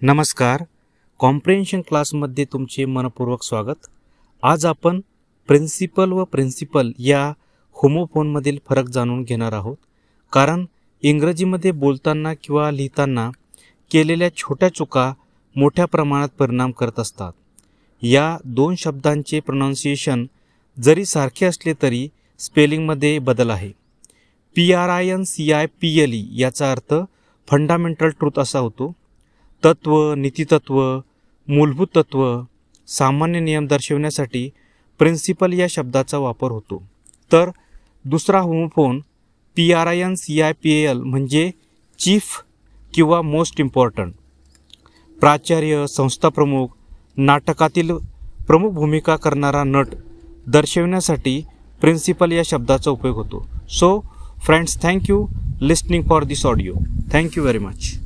नमस्कार. कॉम्प्रेन्शन क्लासमध्ये तुमचे मनपूर्वक स्वागत. आज आपण प्रिन्सिपल व प्रिन्सिपल या होमोफोनमधील फरक जाणून घेणार आहोत. कारण इंग्रजीमध्ये बोलताना किंवा लिहिताना केलेल्या छोट्या चुका मोठ्या प्रमाणात परिणाम करत असतात. या दोन शब्दांचे प्रोनाउन्सिएशन जरी सारखे असले तरी स्पेलिंगमध्ये बदल आहे. PRINCIPLE याचा अर्थ फंडामेंटल ट्रूथ असा होतो. तत्व, नीतितत्व, मूलभूत तत्व, सामान्य नियम दर्शविण्यासाठी प्रिन्सिपल या शब्दाचा वापर होतो. तर दुसरा होमोफोन PRINCIPAL म्हणजे चीफ किंवा मोस्ट इम्पॉर्टंट. प्राचार्य, संस्थाप्रमुख, नाटकातील प्रमुख भूमिका करणारा नट दर्शविण्यासाठी प्रिन्सिपल या शब्दाचा उपयोग होतो. So friends, thank you listening for this audio. Thank you very much.